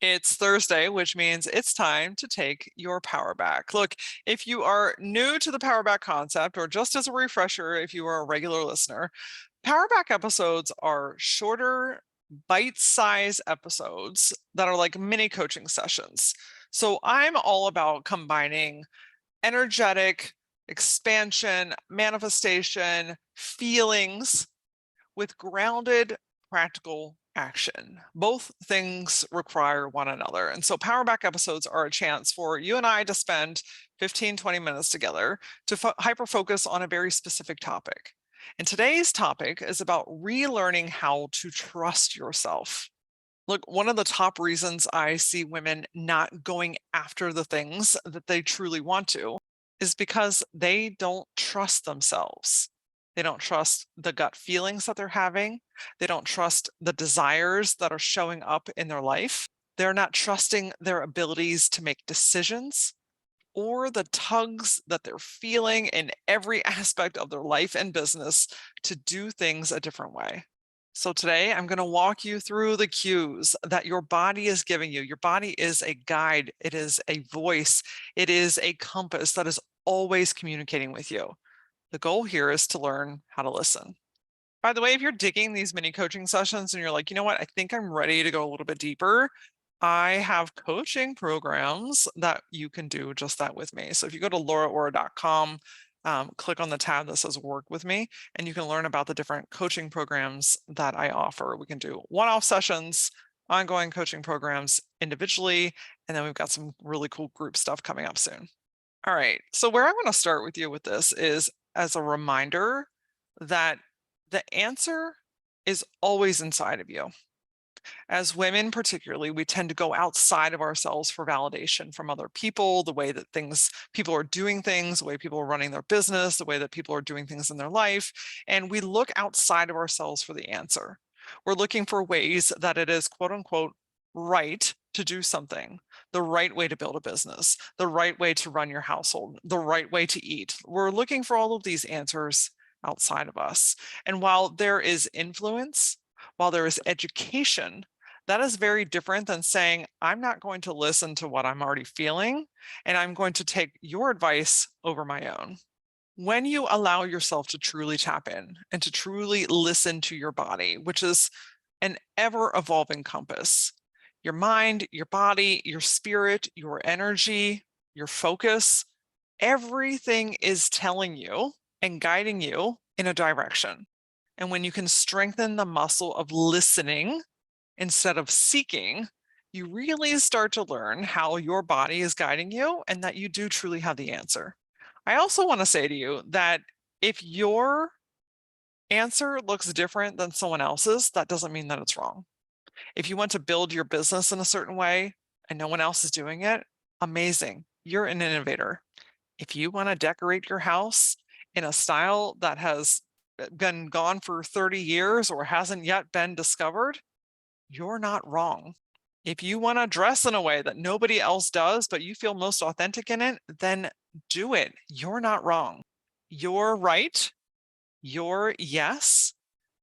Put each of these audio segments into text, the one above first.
It's Thursday, which means it's time to take your power back. Look, if you are new to the power back concept, or just as a refresher, if you are a regular listener, power back episodes are shorter, bite-sized episodes that are like mini coaching sessions. So I'm all about combining energetic expansion, manifestation, feelings with grounded, practical action. Both things require one another. And so Power Back episodes are a chance for you and I to spend 15, 20 minutes together to hyper focus on a very specific topic. And today's topic is about relearning how to trust yourself. Look, one of the top reasons I see women not going after the things that they truly want to is because they don't trust themselves. They don't trust the gut feelings that they're having. They don't trust the desires that are showing up in their life. They're not trusting their abilities to make decisions or the tugs that they're feeling in every aspect of their life and business to do things a different way. So today I'm going to walk you through the cues that your body is giving you. Your body is a guide. It is a voice. It is a compass that is always communicating with you. The goal here is to learn how to listen. By the way, if you're digging these mini coaching sessions and you're like, you know what, I think I'm ready to go a little bit deeper, I have coaching programs that you can do just that with me. So if you go to LauraAura.com, click on the tab that says work with me, and you can learn about the different coaching programs that I offer. We can do one-off sessions, ongoing coaching programs individually, and then we've got some really cool group stuff coming up soon. All right, so where I want to start with you with this is as a reminder that the answer is always inside of you. As women, particularly, we tend to go outside of ourselves for validation from other people, the way that people are doing things, the way people are running their business, the way that people are doing things in their life. And we look outside of ourselves for the answer. We're looking for ways that it is, quote unquote, right to do something, the right way to build a business, the right way to run your household, the right way to eat. We're looking for all of these answers outside of us. And while there is influence, while there is education, that is very different than saying, I'm not going to listen to what I'm already feeling, and I'm going to take your advice over my own. When you allow yourself to truly tap in and to truly listen to your body, which is an ever evolving compass, your mind, your body, your spirit, your energy, your focus, everything is telling you and guiding you in a direction. And when you can strengthen the muscle of listening instead of seeking, you really start to learn how your body is guiding you and that you do truly have the answer. I also want to say to you that if your answer looks different than someone else's, that doesn't mean that it's wrong. If you want to build your business in a certain way and no one else is doing it, amazing. You're an innovator. If you want to decorate your house in a style that has been gone for 30 years or hasn't yet been discovered, you're not wrong. If you want to dress in a way that nobody else does, but you feel most authentic in it, then do it. You're not wrong. Your right, your yes,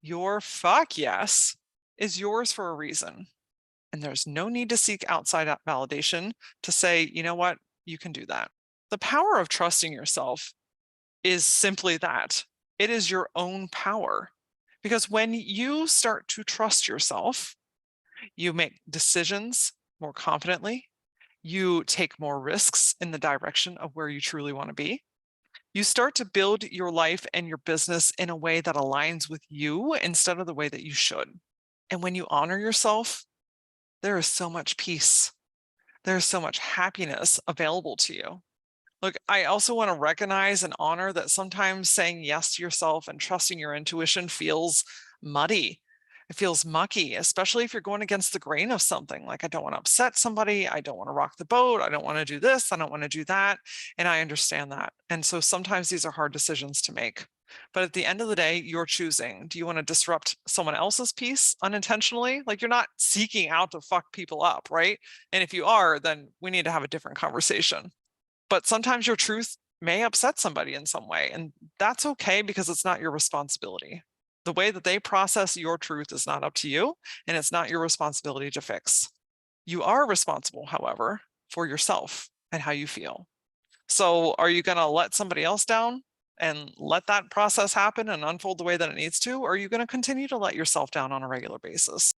your fuck yes is yours for a reason. And there's no need to seek outside validation to say, you know what, you can do that. The power of trusting yourself is simply that. It is your own power. Because when you start to trust yourself, you make decisions more confidently. You take more risks in the direction of where you truly want to be. You start to build your life and your business in a way that aligns with you instead of the way that you should. And when you honor yourself, there is so much peace. There's so much happiness available to you. Look, I also want to recognize and honor that sometimes saying yes to yourself and trusting your intuition feels muddy. It feels mucky, especially if you're going against the grain of something. Like, I don't want to upset somebody. I don't want to rock the boat. I don't want to do this. I don't want to do that. And I understand that. And so sometimes these are hard decisions to make. But at the end of the day, you're choosing. Do you want to disrupt someone else's peace unintentionally? Like, you're not seeking out to fuck people up, right? And if you are, then we need to have a different conversation. But sometimes your truth may upset somebody in some way, and that's okay because it's not your responsibility. The way that they process your truth is not up to you, and it's not your responsibility to fix. You are responsible, however, for yourself and how you feel. So are you going to let somebody else down and let that process happen and unfold the way that it needs to? Or are you going to continue to let yourself down on a regular basis?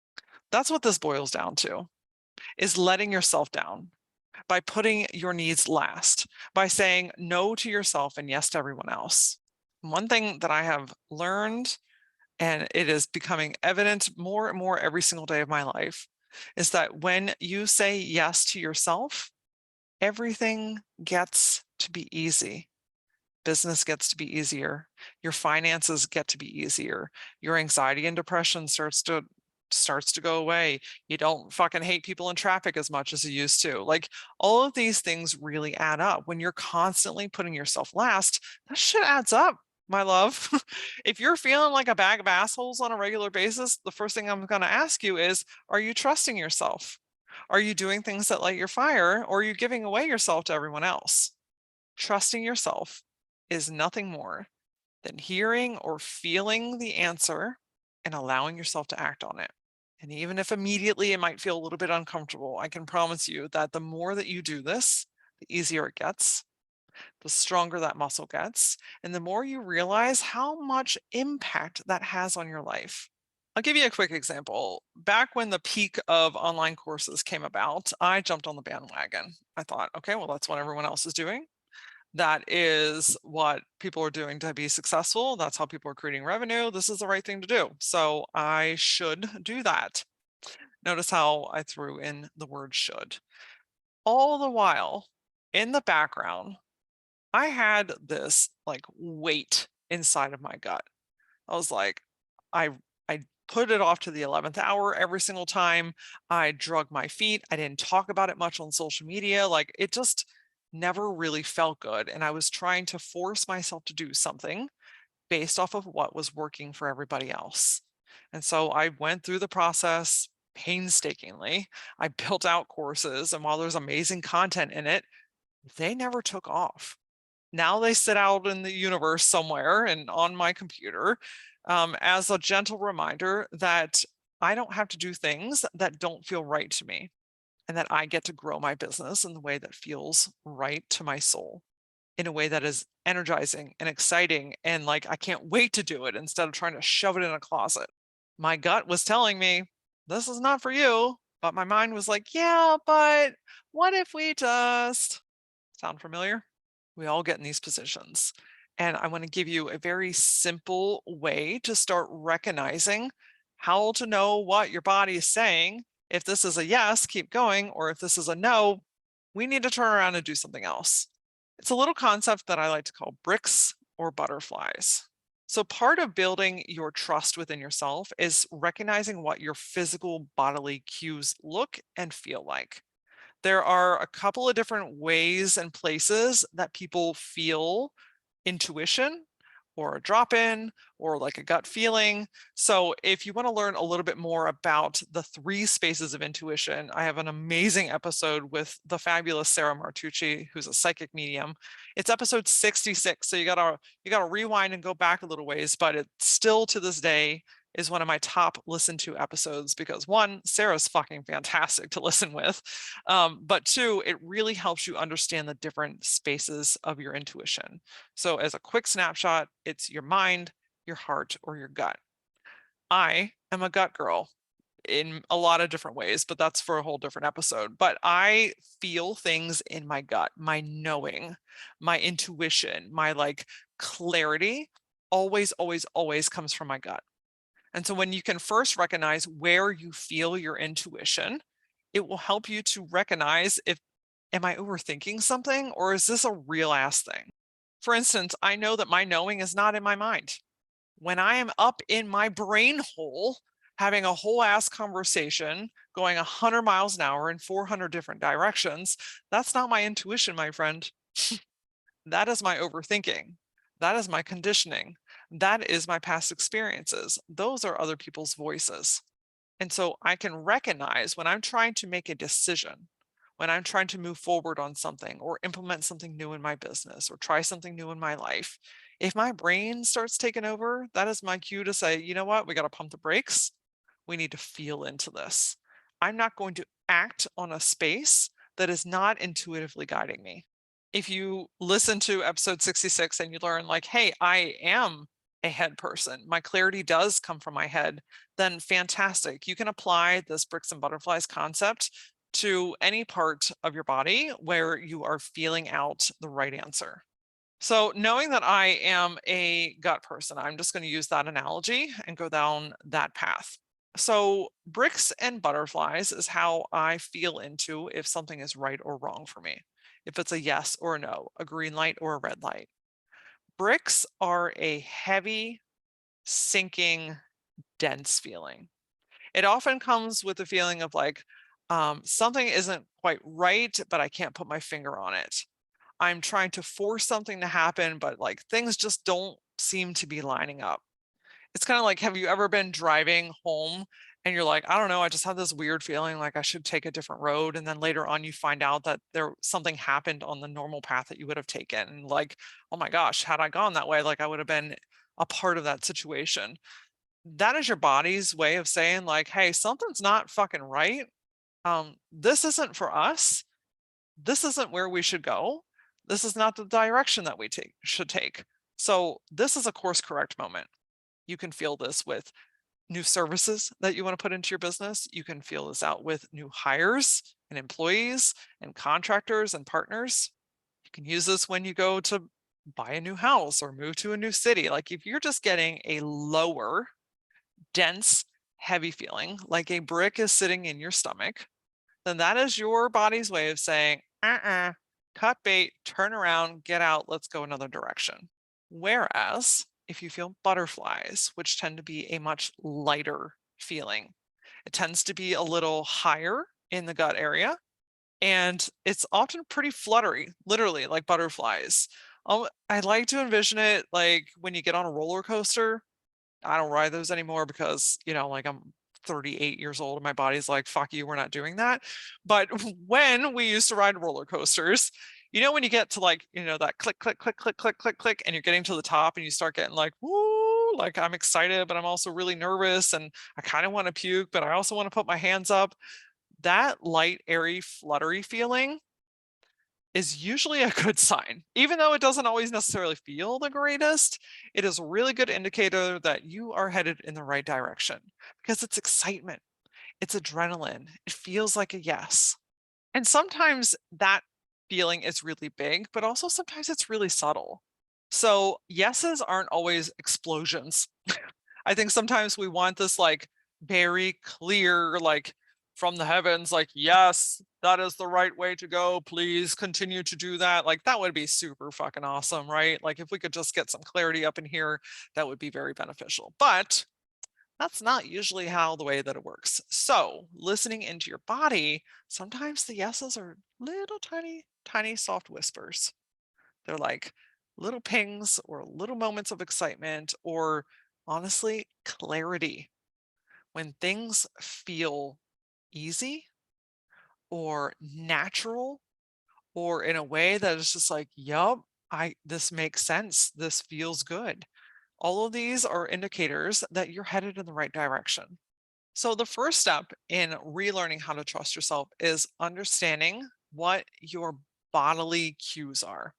That's what this boils down to, is letting yourself down by putting your needs last, by saying no to yourself and yes to everyone else. One thing that I have learned, and it is becoming evident more and more every single day of my life, is that when you say yes to yourself, everything gets to be easy. Business gets to be easier. Your finances get to be easier. Your anxiety and depression starts to go away. You don't fucking hate people in traffic as much as you used to. Like, all of these things really add up. When you're constantly putting yourself last, that shit adds up, my love. If you're feeling like a bag of assholes on a regular basis, the first thing I'm going to ask you is, are you trusting yourself? Are you doing things that light your fire, or are you giving away yourself to everyone else? Trusting yourself is nothing more than hearing or feeling the answer and allowing yourself to act on it. And even if immediately it might feel a little bit uncomfortable, I can promise you that the more that you do this, the easier it gets, the stronger that muscle gets, and the more you realize how much impact that has on your life. I'll give you a quick example. Back when the peak of online courses came about, I jumped on the bandwagon. I thought, okay, well, that's what everyone else is doing. That is what people are doing to be successful. That's how people are creating revenue. This is the right thing to do. So I should do that. Notice how I threw in the word should. All the while, in the background, I had this like weight inside of my gut. I was like, I I put it off to the 11th hour every single time. I drug my feet. I didn't talk about it much on social media. Like, it just never really felt good. And I was trying to force myself to do something based off of what was working for everybody else. And so I went through the process painstakingly. I built out courses, and while there's amazing content in it, they never took off. Now they sit out in the universe somewhere and on my computer, as a gentle reminder that I don't have to do things that don't feel right to me, and that I get to grow my business in the way that feels right to my soul, in a way that is energizing and exciting, and like I can't wait to do it instead of trying to shove it in a closet. My gut was telling me, this is not for you. But my mind was like, yeah, but what if we just— sound familiar? We all get in these positions. And I want to give you a very simple way to start recognizing how to know what your body is saying. If this is a yes, keep going. Or if this is a no, we need to turn around and do something else. It's a little concept that I like to call bricks or butterflies. So, part of building your trust within yourself is recognizing what your physical bodily cues look and feel like. There are a couple of different ways and places that people feel intuition, or a drop in, or like a gut feeling. So if you want to learn a little bit more about the three spaces of intuition, I have an amazing episode with the fabulous Sarah Martucci, who's a psychic medium. It's episode 66. So you gotta rewind and go back a little ways, but it still to this day is one of my top listened to episodes because, one, Sarah's fucking fantastic to listen with. But two, it really helps you understand the different spaces of your intuition. So as a quick snapshot, it's your mind, your heart, or your gut. I am a gut girl in a lot of different ways, but that's for a whole different episode. But I feel things in my gut, my knowing, my intuition, my like clarity always, always, always comes from my gut. And so when you can first recognize where you feel your intuition, it will help you to recognize, if am I overthinking something, or is this a real ass thing? For instance, I know that my knowing is not in my mind. When I am up in my brain hole having a whole ass conversation going 100 miles an hour in 400 different directions, that's not my intuition, my friend. That is my overthinking. That is my conditioning. That is my past experiences. Those are other people's voices. And so I can recognize when I'm trying to make a decision, when I'm trying to move forward on something or implement something new in my business or try something new in my life. If my brain starts taking over, that is my cue to say, you know what, we got to pump the brakes. We need to feel into this. I'm not going to act on a space that is not intuitively guiding me. If you listen to episode 66 and you learn, like, hey, I am a head person, my clarity does come from my head, then fantastic. You can apply this bricks and butterflies concept to any part of your body where you are feeling out the right answer. So, knowing that I am a gut person, I'm just going to use that analogy and go down that path. So, bricks and butterflies is how I feel into if something is right or wrong for me, if it's a yes or a no, a green light or a red light. Bricks are a heavy, sinking, dense feeling. It often comes with a feeling of like something isn't quite right, but I can't put my finger on it. I'm trying to force something to happen, but like things just don't seem to be lining up. It's kind of like, have you ever been driving home and you're like, I don't know, I just have this weird feeling like I should take a different road. And then later on, you find out that there something happened on the normal path that you would have taken. And like, oh my gosh, had I gone that way, like I would have been a part of that situation. That is your body's way of saying, like, hey, something's not fucking right. This isn't for us. This isn't where we should go. This is not the direction that we should take. So this is a course correct moment. You can feel this with new services that you want to put into your business. You can feel this out with new hires and employees and contractors and partners. You can use this when you go to buy a new house or move to a new city. Like if you're just getting a lower, dense, heavy feeling, like a brick is sitting in your stomach, then that is your body's way of saying, cut bait, turn around, get out, let's go another direction. Whereas if you feel butterflies, which tend to be a much lighter feeling, it tends to be a little higher in the gut area. And it's often pretty fluttery, literally like butterflies. I like to envision it like when you get on a roller coaster. I don't ride those anymore because, like I'm 38 years old and my body's like, fuck you, we're not doing that. But when we used to ride roller coasters, when you get to like, that click, click, click, click, click, click, click, and you're getting to the top and you start getting like, woo, like I'm excited, but I'm also really nervous and I kind of want to puke, but I also want to put my hands up. That light, airy, fluttery feeling is usually a good sign. Even though it doesn't always necessarily feel the greatest, it is a really good indicator that you are headed in the right direction because it's excitement, it's adrenaline, it feels like a yes. And sometimes that feeling is really big, but also sometimes it's really subtle. So, yeses aren't always explosions. I think sometimes we want this like very clear, like from the heavens, like, yes, that is the right way to go. Please continue to do that. Like, that would be super fucking awesome, right? Like, if we could just get some clarity up in here, that would be very beneficial. But that's not usually how the way that it works. So, listening into your body, sometimes the yeses are little tiny, tiny soft whispers. They're like little pings or little moments of excitement or honestly, clarity. When things feel easy or natural or in a way that is just like, yup, this makes sense. This feels good. All of these are indicators that you're headed in the right direction. So the first step in relearning how to trust yourself is understanding what your bodily cues are.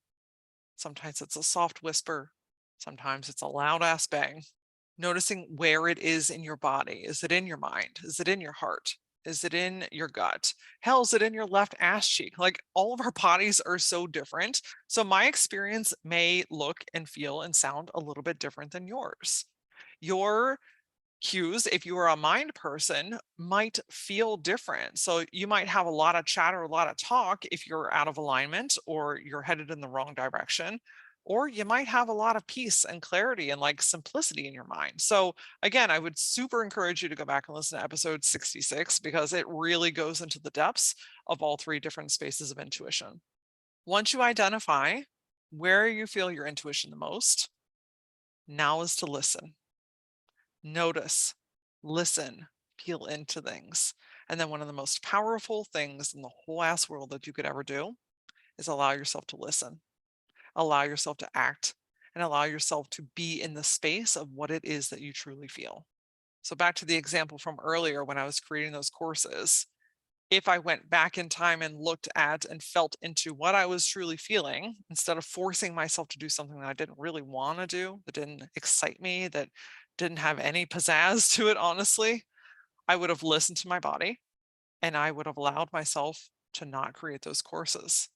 Sometimes it's a soft whisper, sometimes it's a loud ass bang. Noticing where it is in your body. Is it in your mind? Is it in your heart? Is it in your gut? Hell, is it in your left ass cheek? Like all of our bodies are so different. So my experience may look and feel and sound a little bit different than yours. Your cues, if you are a mind person, might feel different. So you might have a lot of chatter, a lot of talk if you're out of alignment or you're headed in the wrong direction. Or you might have a lot of peace and clarity and like simplicity in your mind. So, again, I would super encourage you to go back and listen to episode 66 because it really goes into the depths of all three different spaces of intuition. Once you identify where you feel your intuition the most, now is to listen. Notice, listen, feel into things. And then one of the most powerful things in the whole ass world that you could ever do is allow yourself to listen, allow yourself to act, and allow yourself to be in the space of what it is that you truly feel. So back to the example from earlier when I was creating those courses, if I went back in time and looked at and felt into what I was truly feeling, instead of forcing myself to do something that I didn't really want to do, that didn't excite me, that didn't have any pizzazz to it, honestly, I would have listened to my body and I would have allowed myself to not create those courses.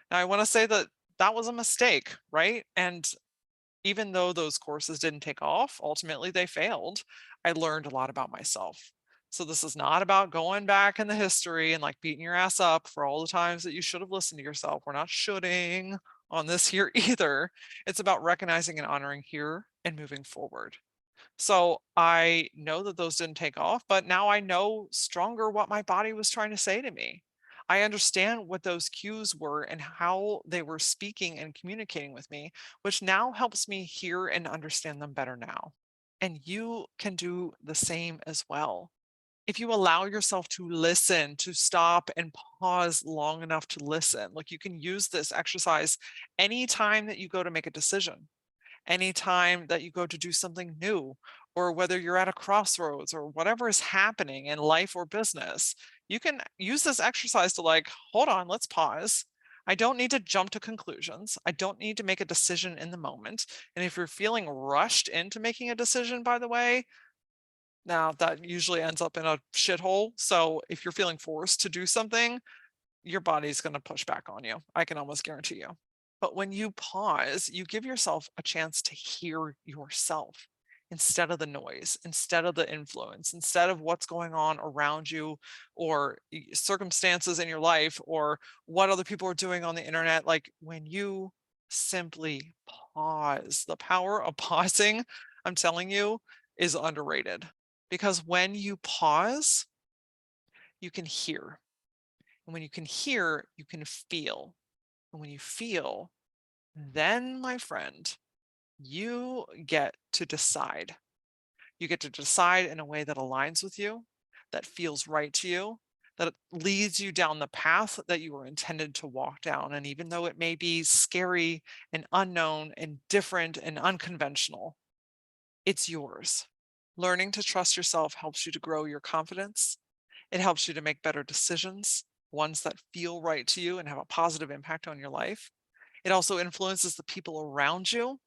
Now, I want to say that that was a mistake, right? And even though those courses didn't take off, ultimately they failed. I learned a lot about myself. So this is not about going back in the history and like beating your ass up for all the times that you should have listened to yourself. We're not shoulding on this here either. It's about recognizing and honoring here and moving forward. So I know that those didn't take off, but now I know stronger what my body was trying to say to me. I understand what those cues were and how they were speaking and communicating with me, which now helps me hear and understand them better now. And you can do the same as well. If you allow yourself to listen, to stop and pause long enough to listen, like you can use this exercise anytime that you go to make a decision, anytime that you go to do something new, or whether you're at a crossroads or whatever is happening in life or business, you can use this exercise to like, hold on, let's pause. I don't need to jump to conclusions. I don't need to make a decision in the moment. And if you're feeling rushed into making a decision, by the way, now that usually ends up in a shithole. So if you're feeling forced to do something, your body's going to push back on you. I can almost guarantee you. But when you pause, you give yourself a chance to hear yourself instead of the noise, instead of the influence, instead of what's going on around you or circumstances in your life or what other people are doing on the internet. Like when you simply pause, the power of pausing, I'm telling you, is underrated because when you pause, you can hear. And when you can hear, you can feel. And when you feel, then, my friend, you get to decide. You get to decide in a way that aligns with you, that feels right to you, that leads you down the path that you were intended to walk down. And even though it may be scary and unknown and different and unconventional, it's yours. Learning to trust yourself helps you to grow your confidence. It helps you to make better decisions, ones that feel right to you and have a positive impact on your life. It also influences the people around you.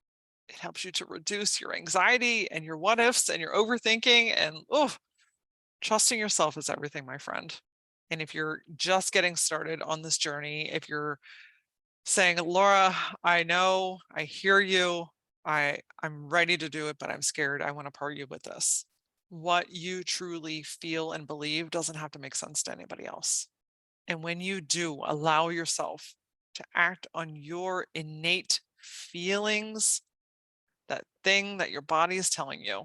It helps you to reduce your anxiety and your what ifs and your overthinking. And trusting yourself is everything, my friend. And if you're just getting started on this journey, if you're saying, Laura, I know, I hear you, I'm ready to do it, but I'm scared, I want to part you with this. What you truly feel and believe doesn't have to make sense to anybody else. And when you do allow yourself to act on your innate feelings, that thing that your body is telling you,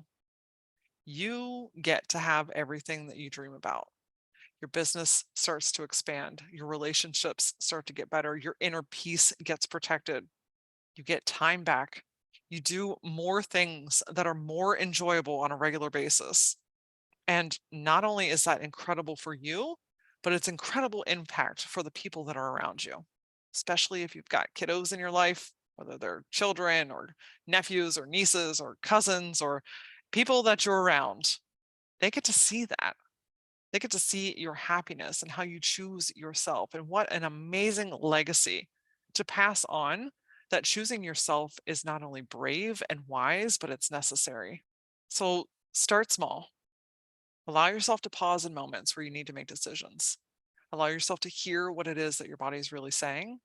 you get to have everything that you dream about. Your business starts to expand, your relationships start to get better, your inner peace gets protected, you get time back, you do more things that are more enjoyable on a regular basis. And not only is that incredible for you, but it's incredible impact for the people that are around you, especially if you've got kiddos in your life, whether they're children or nephews or nieces or cousins or people that you're around. They get to see that. They get to see your happiness and how you choose yourself. And what an amazing legacy to pass on, that choosing yourself is not only brave and wise, but it's necessary. So start small. Allow yourself to pause in moments where you need to make decisions. Allow yourself to hear what it is that your body is really saying,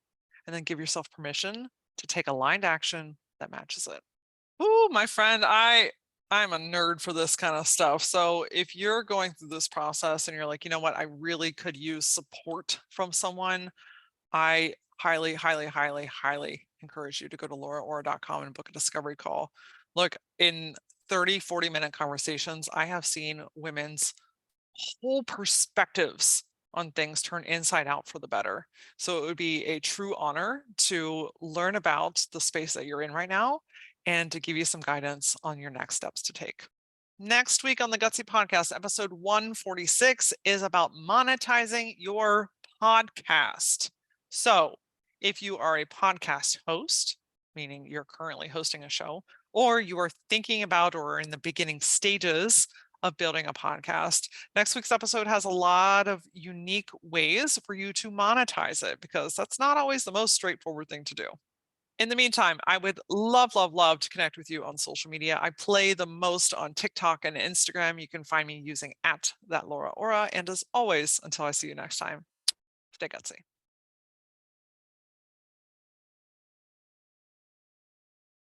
and then give yourself permission to take aligned action that matches it. Ooh, my friend, I'm a nerd for this kind of stuff. So if you're going through this process and you're like, you know what, I really could use support from someone, I highly, highly, highly, highly encourage you to go to LauraAura.com and book a discovery call. Look, in 30, 40-minute conversations, I have seen women's whole perspectives on things turn inside out for the better. So it would be a true honor to learn about the space that you're in right now and to give you some guidance on your next steps to take. Next week on the Gutsy Podcast, episode 146 is about monetizing your podcast. So if you are a podcast host, meaning you're currently hosting a show, or you are thinking about or in the beginning stages of building a podcast. Next week's episode has a lot of unique ways for you to monetize it because that's not always the most straightforward thing to do. In the meantime, I would love, love, love to connect with you on social media. I play the most on TikTok and Instagram. You can find me using @thatLauraAura. And as always, until I see you next time, stay gutsy.